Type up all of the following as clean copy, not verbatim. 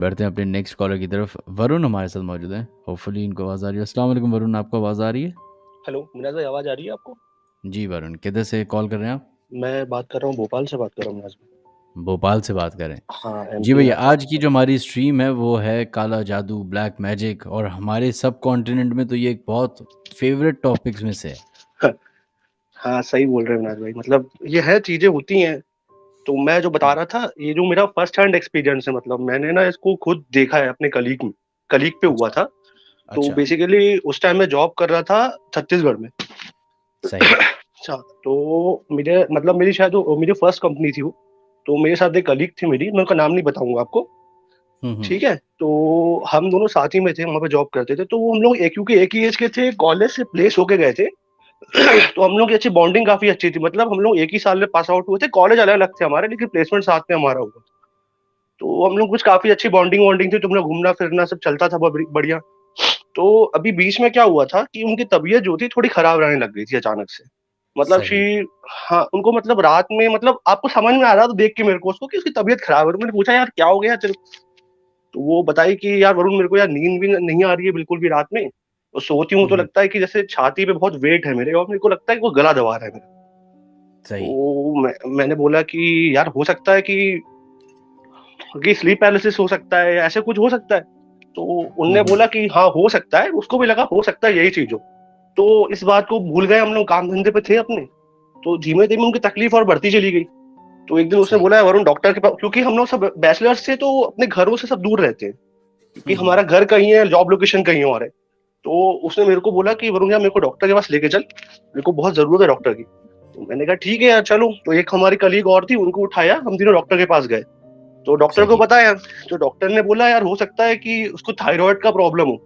बढ़ते हैं अपने नेक्स्ट कॉलर की तरफ। वरुण हमारे साथ मौजूद हैं, होपफुली इनको आवाज़ आ रही है। अस्सलाम वालेकुम वरुण, आपको आवाज़ आ रही है? हेलो मिनाज भाई, आवाज़ आ रही है आपको? जी वरुण, किधर से कॉल कर रहे हैं आप? मैं बात कर रहा हूँ, भोपाल से बात कर रहा हूँ मिनाज भाई। भोपाल से बात करें। हाँ, जी एमपी भैया, राजस्थान। आज की जो हमारी स्ट्रीम है वो है काला जादू, ब्लैक मैजिक, और हमारे सब कॉन्टिनेंट में तो ये एक बहुत फेवरेट टॉपिक्स में से है। हाँ, सही बोल रहे हैं मिनाज भाई। मतलब ये है, चीजें होती हैं। तो मैं जो बता हम्म, रहा था, ये जो मेरा फर्स्ट हैंड एक्सपीरियंस है, मतलब मैंने ना इसको खुद देखा है अपने कलीग पे हुआ अच्छा। था। तो अच्छा। बेसिकली उस टाइम मैं जॉब कर रहा था छत्तीसगढ़ में। सही। अच्छा, तो मेरे मतलब मेरी शायद मेरी फर्स्ट कंपनी थी वो। तो मेरे साथ एक कलीग थी मेरी, मैं उनका नाम नहीं बताऊंगा आपको। हम्म। ठीक है, तो हम दोनों साथ ही में थे, वहां पे जॉब करते थे। तो वो हम लोग एक, क्योंकि एक ही एज के थे, कॉलेज से प्लेस होके गए थे। तो हम लोग की अच्छी बॉन्डिंग काफी अच्छी थी। मतलब हम लोग एक ही साल में पास आउट हुए थे, कॉलेज अलग अलग थे हमारे, लेकिन प्लेसमेंट साथ में हमारा हुआ। तो हम लोग कुछ काफी अच्छी बॉन्डिंग वॉन्डिंग थी, तो हम लोग घूमना फिरना सब चलता था बहुत बढ़िया। तो अभी बीच में क्या हुआ था कि उनकी तबीयत जो थी थोड़ी खराब रहने लग गई थी अचानक से। मतलब शी सही। हाँ, उनको मतलब रात में, मतलब आपको समझ में आ रहा था देख के मेरे को उसको कि उसकी तबीयत खराब है। तो मैंने पूछा, यार क्या हो गया? चल। तो वो बताई कि यार वरुण, मेरे को यार नींद भी नहीं आ रही है बिल्कुल भी रात में। तो सोती हूँ तो हम्म। लगता है कि जैसे छाती पे बहुत वेट है मेरे, और मेरे को लगता है कि वो गला दबा रहा है मेरा। सही। तो मैंने बोला कि यार हो सकता है कि स्लीप पैरालिसिस हो सकता है, या ऐसे कुछ हो सकता है। तो उनने हम्म। बोला कि हाँ हो सकता है, उसको भी लगा हो सकता है यही चीज हो। तो इस बात को भूल गए हम लोग, काम धंधे पे थे अपने। तो धीमे धीमे उनकी तकलीफ और बढ़ती चली गई। तो एक दिन उसने सही। बोला, वरुण डॉक्टर के पास, क्योंकि हम लोग सब बैचलर्स थे तो अपने घरों से सब दूर रहते हैं, क्योंकि हम्म। हमारा घर कहीं है, जॉब लोकेशन कहीं और है। तो उसने मेरे को बोला कि वरुण यार, मेरे को डॉक्टर के पास लेके चल, मेरे को बहुत जरूरत है डॉक्टर की। तो मैंने कहा ठीक है यार चलो। तो एक हमारी कलीग और थी, उनको उठाया, हम तीनों डॉक्टर के पास गए। तो डॉक्टर को सही। बताया। तो डॉक्टर ने बोला, यार हो सकता है कि उसको थायराइड का प्रॉब्लम हो,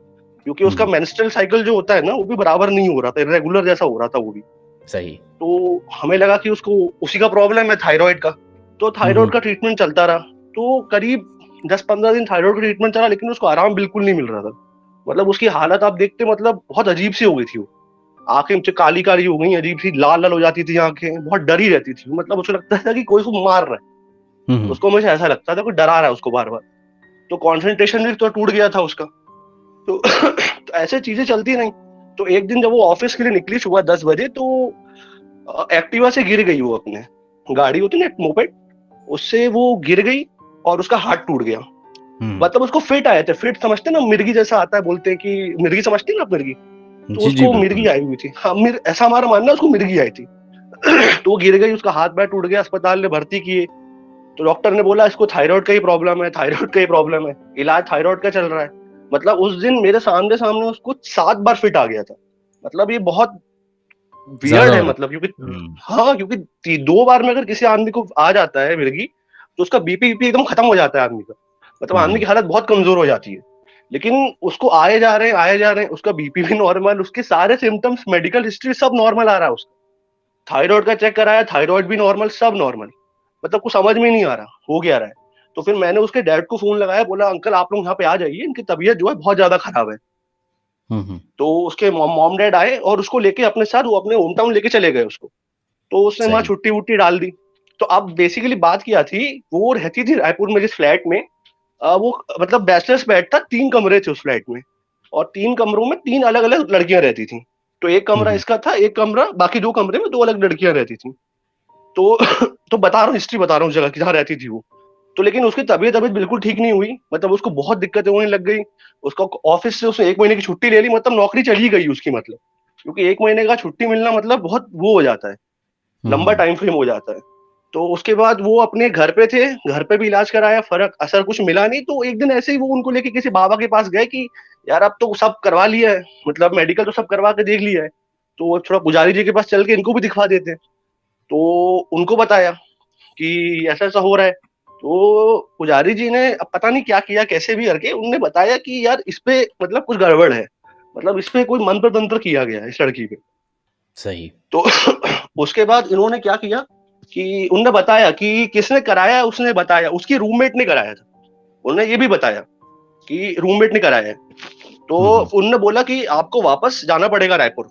क्योंकि उसका हम्म। मेंस्ट्रुअल साइकिल जो होता है ना, वो भी बराबर नहीं हो रहा था, इरेगुलर जैसा हो रहा था वो भी। सही। तो हमें लगा कि उसको उसी का प्रॉब्लम है, थायराइड का। तो थायराइड हम्म। का ट्रीटमेंट चलता रहा। तो करीब 10-15 दिन थायराइड का ट्रीटमेंट चला, लेकिन उसको आराम बिल्कुल नहीं मिल रहा था। मतलब उसकी हालत आप देखते, मतलब बहुत अजीब सी हो गई थी वो। आंखें मुझे काली काली हो गई, अजीब सी लाल लाल हो जाती थी आंखें, बहुत डरी रहती थी। मतलब उसको लगता था कि कोई उसको मार रहा है। हम्म। उसको हमेशा ऐसा लगता था कोई डरा रहा है उसको बार बार। तो कंसंट्रेशन भी तो टूट गया था उसका। तो, तो ऐसे चीजें चलती रही। तो एक दिन जब वो ऑफिस के लिए निकली सुबह 10 बजे, तो एक्टिवा से गिर गई वो अपने, गाड़ी होती ना मोपेड, उससे वो गिर गई। और उसका हाथ टूट गया। हम्म। मतलब उसको फिट आए थे, फिट समझते ना, मिर्गी जैसा आता है, बोलते हैं कि मिर्गी, समझते हैं ना आप मिर्गी। तो जी जी उसको बिल्कुल। मिर्गी आई हुई थी, हाँ, ऐसा हमारा मानना है, उसको मिर्गी आई थी। तो वो गिर गई, उसका हाथ पैर टूट गया, अस्पताल में भर्ती किए। तो डॉक्टर ने बोला इसको थायराइड का ही प्रॉब्लम है, थायराइड का ही प्रॉब्लम है, इलाज थायराइड का चल रहा है। मतलब उस दिन मेरे सामने सामने उसको 7 बार फिट आ गया था। मतलब ये बहुत ज्यादा वियर्ड है, हो मतलब क्योंकि जाता। हम्म। हाँ, क्योंकि 2 बार में अगर किसी आदमी को आ जाता है मिर्गी, तो उसका बीपी एकदम खत्म हो जाता है आदमी का। मतलब आदमी हम्म। की हालत बहुत कमजोर हो जाती है। लेकिन उसको आए जा रहे हैं, आए जा रहे हैं, उसका बीपी भी नॉर्मल, उसके सारे सिम्टम्स, मेडिकल हिस्ट्री सब नॉर्मल आ रहा है उसका। थायराइड का चेक कराया, थायराइड भी नॉर्मल, सब नॉर्मल। मतलब कुछ समझ में ही नहीं आ रहा हो क्या रहा है। तो फिर मैंने उसके डैड को फोन लगाया, बोला अंकल आप लोग यहाँ पे आ जाइए, इनकी तबीयत जो है बहुत ज्यादा खराब है। हम्म। तो उसके मॉम डैड आए और उसको लेके अपने साथ वो अपने होम टाउन लेके चले गए उसको। तो उसने वहां सही। छुट्टी वुट्टी डाल दी। तो अब बेसिकली बात क्या थी, वो रहती थी रायपुर में जिस फ्लैट में, वो मतलब बैचलर्स फ्लैट था, 3 कमरे थे उस फ्लैट में। और 3 कमरों में 3 अलग अलग लड़कियां रहती थी। तो एक कमरा हम्म। इसका था, एक कमरा, बाकी 2 कमरे में 2 अलग लड़कियां रहती थी। तो तो बता रहा हूँ, हिस्ट्री बता रहा हूँ उस जगह की जहाँ रहती थी वो। तो लेकिन उसकी तबीयत तबीयत बिल्कुल ठीक नहीं हुई, मतलब उसको बहुत दिक्कतें होने लग गई। उसका ऑफिस से उसने 1 महीने की छुट्टी ले ली, मतलब नौकरी चली गई उसकी, मतलब क्योंकि 1 महीने का छुट्टी मिलना मतलब बहुत वो हो जाता है, लंबा हम्म। टाइम फ्रेम हो जाता है। तो उसके बाद वो अपने घर पे थे, घर पे भी इलाज कराया, फर्क असर कुछ मिला नहीं। तो एक दिन ऐसे ही वो उनको लेके किसी बाबा के पास गए कि यार अब तो सब करवा लिया है, मतलब मेडिकल तो सब करवा के देख लिया है, तो अब थोड़ा पुजारी जी के पास चल के इनको भी दिखवा देते हैं। तो उनको बताया कि ऐसा ऐसा हो रहा है। तो पुजारी जी ने अब पता नहीं क्या किया, कैसे भी करके उनने बताया कि यार इस पे मतलब कुछ गड़बड़ है, मतलब इस पे कोई मंत्र तंत्र किया गया है इस लड़की पे। सही। तो उसके बाद इन्होंने क्या किया कि उनने बताया कि किसने कराया है, उसने बताया उसकी रूममेट ने कराया था। उन्होंने ये भी बताया कि रूममेट ने कराया है। तो हम्म। उनने बोला कि आपको वापस जाना पड़ेगा रायपुर।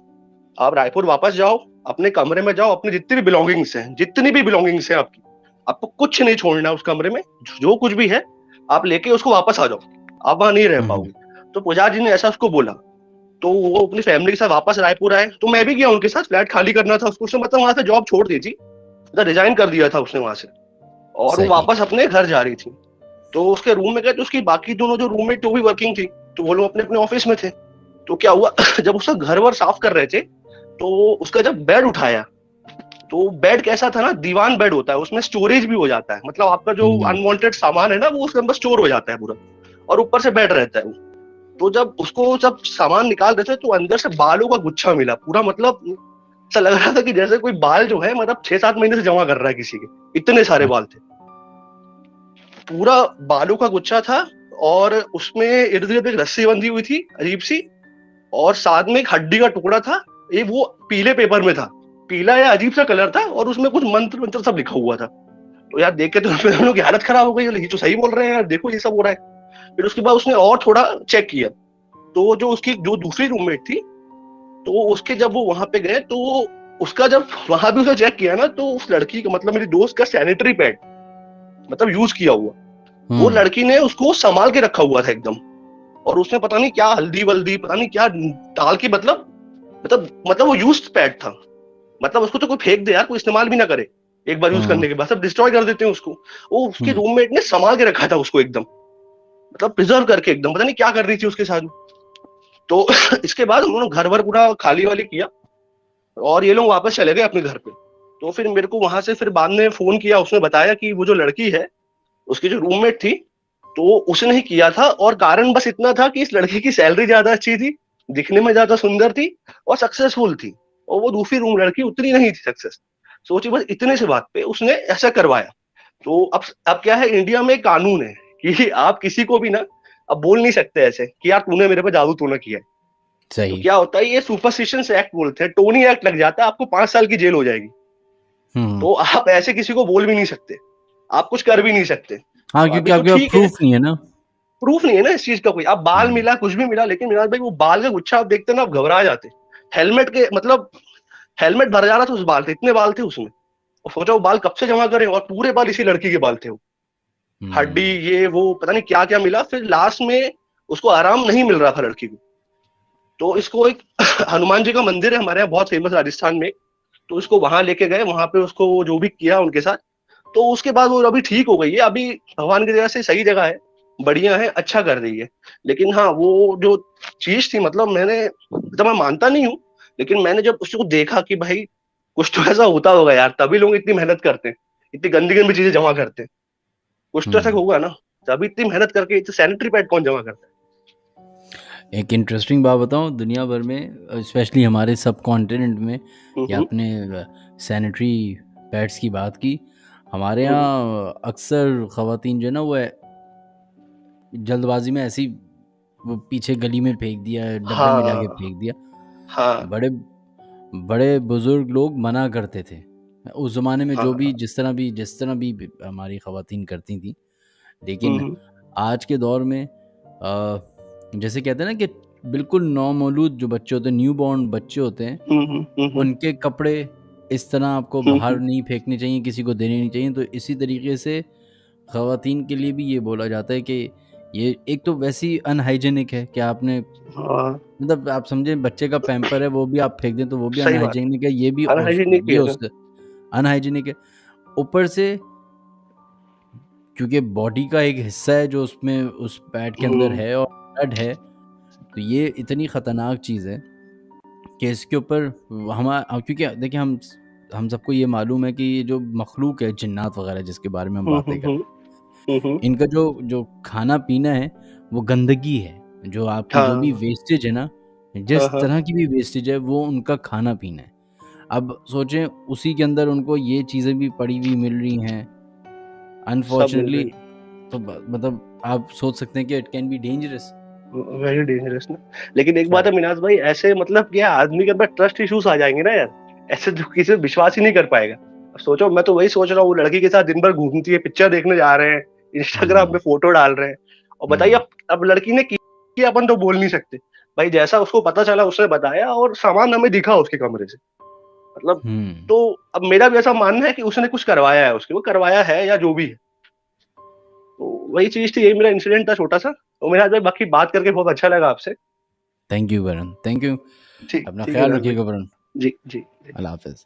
आप रायपुर वापस जाओ, अपने कमरे में जाओ, अपनी जितनी भी बिलोंगिंग्स हैं, जितनी भी बिलोंगिंग्स हैं आपकी, आपको कुछ नहीं छोड़ना है उस कमरे में, जो कुछ भी है आप लेके उसको वापस आ जाओ, आप वहां नहीं रह हम्म, पाओगे। तो पुजारी जी ने ऐसा उसको बोला। तो वो अपनी फैमिली के साथ वापस रायपुर आए, तो मैं भी गया उनके साथ, फ्लैट खाली करना था उसको, उसने मतलब वहां से जॉब छोड़ दी थी, मतलब रिजाइन कर दिया था उसने वहां से, और वो सही। वापस अपने घर जा रही थी। तो उसके रूम में गए, तो उसकी बाकी दोनों जो रूममेट थे वो भी वर्किंग थी, तो वो लोग अपने अपने ऑफिस में थे। तो क्या हुआ जब उसका घर वर साफ कर रहे थे, तो उसका जब बेड उठाया, तो बेड कैसा था ना, दीवान बेड होता है, उसमें स्टोरेज भी हो जाता है, मतलब आपका जो हम्म, अनवांटेड सामान है ना वो उसके अंदर स्टोर हो जाता है पूरा, और ऊपर से बेड रहता है वो। तो जब सामान निकाल रहे थे, तो अंदर से बालों का गुच्छा मिला पूरा, मतलब ऐसा लग रहा था कि जैसे कोई बाल जो है मतलब 6-7 महीने से जमा कर रहा है किसी के, इतने सारे बाल थे, पूरा बालों का गुच्छा था। और उसमें इर्द गिर्द एक रस्सी बंधी हुई थी अजीब सी, और साथ में एक हड्डी का टुकड़ा था, ये वो पीले पेपर में था, पीला या अजीब सा कलर था, और उसमें कुछ मंत्र मंत्र सब लिखा हुआ था। तो यार देख के तो हम लोग की हालत खराब हो गई, ये तो सही बोल रहे हैं यार, देखो ये सब हो रहा है। फिर उसके बाद उसने और थोड़ा चेक किया, तो जो उसकी जो दूसरी रूममेट थी, तो उसके जब वो वहां पे गए, तो उसका जब वहां भी उसने चेक किया ना, तो उस लड़की का मतलब मेरी दोस्त का सैनिटरी पैड, मतलब यूज किया हुआ, वो हम्म, लड़की ने उसको संभाल के रखा हुआ था एकदम। और उसने पता नहीं क्या हल्दी वल्दी पता नहीं क्या डाल के, मतलब वो यूज्ड पैड था, मतलब उसको तो कोई फेंक दे यार, कोई इस्तेमाल भी ना करे, एक बार यूज हम्म, करने के बाद सब डिस्ट्रॉय कर देते हैं उसको। वो उसके हम्म, रूममेट ने संभाल के रखा था उसको एकदम, मतलब प्रिजर्व करके एकदम, पता नहीं क्या कर रही थी उसके साथ। तो इसके बाद उन्होंने घर भर पूरा खाली वाली किया, और ये लोग वापस चले गए अपने घर पे। तो फिर मेरे को वहां से फिर बाद में फोन किया, उसने बताया कि वो जो लड़की है, उसकी जो रूममेट थी, तो उसने ही किया था, और कारण बस इतना था कि इस लड़की की सैलरी ज्यादा अच्छी थी, दिखने में ज्यादा सुंदर थी, और सक्सेसफुल थी, और वो दूसरी रूम लड़की उतनी नहीं थी सक्सेस। सोचिए बस इतने से बात पे उसने ऐसा करवाया। तो अब क्या है, इंडिया में एक कानून है कि आप किसी को भी ना अब बोल नहीं सकते ऐसे कि यार तूने मेरे पे जादू तूने किया है। तो सही। क्या होता है, ये सुपरस्टिशंस एक्ट बोलते हैं, टोनी एक्ट लग जाता है, आपको 5 साल की जेल हो जाएगी। हम्म। तो आप ऐसे किसी को बोल भी नहीं सकते, आप कुछ कर भी नहीं सकते। हाँ, तो क्योंकि अभी तो आपके पास ठीक है, प्रूफ नहीं है ना। प्रूफ नहीं है ना इस चीज का कोई, अब बाल हम्म, मिला कुछ भी मिला, लेकिन मिराज भाई वो बाल का गुच्छा आप देखते ना, आप घबरा जाते। हेलमेट के मतलब हेलमेट भर जा रहा था उस बाल थे, इतने बाल थे उसमें। और सोचा वो बाल कब से जमा करें, और पूरे बाल इसी लड़की के बाल थे वो, हड्डी हम्म, ये वो पता नहीं क्या क्या मिला, फिर लास्ट में उसको आराम नहीं मिल रहा था लड़की को। तो इसको एक हनुमान जी का मंदिर है हमारे यहाँ बहुत फेमस राजस्थान में, तो इसको वहां लेके गए, वहां पे उसको जो भी किया उनके साथ। तो उसके बाद वो अभी ठीक हो गई है, अभी भगवान की दया से सही जगह है, बढ़िया है, अच्छा कर रही है। लेकिन हाँ वो जो चीज थी, मतलब मैं मानता नहीं हूँ, लेकिन मैंने जब उसको देखा कि भाई कुछ तो ऐसा होता होगा यार, तभी लोग इतनी मेहनत करते हैं, इतनी गंदी गंदी चीजें जमा करते हैं, कुछ तो ऐसा हम्म। होगा ना, तभी इतनी मेहनत करके सैनिटरी पैड कौन जमा करता एक इंटरेस्टिंग बात बताऊं, दुनिया भर में स्पेशली हमारे सब कॉन्टिनेंट में, है। या आपने सैनिटरी पैड्स की बात की, हमारे हम्म, यहाँ अक्सर ख़वातीन जो है ना, वो जल्दबाजी में ऐसी वो पीछे गली में फेंक दिया, डब्बे में जाके हाँ फेंक दिया। हाँ बड़े बड़े बुजुर्ग लोग मना करते थे उस ज़माने में, जो भी हाँ। जिस तरह भी हमारी ख़वातीन करती थी। लेकिन हम्म आज के दौर में जैसे कहते हैं ना कि बिल्कुल नौमौलूद जो बच्चे होते हैं, न्यू बॉर्न बच्चे होते हैं, हम्म हम्म हम्म उनके कपड़े इस तरह आपको बाहर हम्म नहीं फेंकने चाहिए, किसी को देने नहीं चाहिए। तो इसी तरीके से ख़वातीन के लिए भी ये बोला जाता है कि ये एक तो वैसे ही अनहाइजीनिक है कि आपने, हाँ मतलब आप समझें बच्चे का पैम्पर है वो भी आप फेंक दें तो वो भी सही बात है, अनहाइजीनिक है, अनहाइजीनिक भी ये है उस ना। अनहाइजीनिक है। ऊपर से क्योंकि बॉडी का एक हिस्सा है जो उसमें उस पैड के अंदर हम्म है और ब्लड है, तो ये इतनी ख़तरनाक चीज़ है कि इसके ऊपर क्योंकि देखिए हम सबको ये मालूम है कि ये जो मखलूक है जिन्नात वगैरह जिसके बारे में हम हम्म बातें हम्म करते हम्म हैं, इनका जो जो खाना पीना है वो गंदगी है। जो आपकी जो भी हाँ वेस्टेज है ना, हाँ जिस हाँ। तरह की भी वेस्टेज है वो उनका खाना पीना है। अब सोचें उसी के अंदर उनको ये चीज़ें भी पड़ी हुई मिल रही हैं सब मिल अनफॉर्चुनेटली। रही, तो मतलब आप सोच सकते हैं कि it can be dangerous. Very dangerous ना। लेकिन एक बात है करेक्ट। मिनाज भाई, ऐसे मतलब क्या आदमी के अंदर ट्रस्ट इश्यूज आ जाएंगे ना यार, ऐसे तो किसी पे विश्वास ही नहीं कर पाएगा। अब सोचो, मैं तो वही सोच रहा हूँ, वो लड़की के साथ दिन भर घूमती है, पिक्चर देखने जा रहे हैं, इंस्टाग्राम पे हम्म, फोटो डाल रहे हैं, और बताइए हम्म, अब लड़की ने की अपन तो बोल नहीं सकते। भाई जैसा उसको पता चला उसने बताया, और सामान हमें दिखा उसके कमरे से, मतलब। हम्म, तो अब मेरा भी ऐसा मानना है कि उसने कुछ करवाया है, उसके वो करवाया है या जो भी है, तो वही चीज थी, यही मेरा इंसिडेंट था छोटा सा। तो मेरा भाई बाकी बात करके बहुत अच्छा लगा आपसे। Thank you Varun, thank you. ठीक अपना ठीक है ख्याल विराट भाई। रखिएगा वरुण। जी जी जी। अल्लाह हाफिज।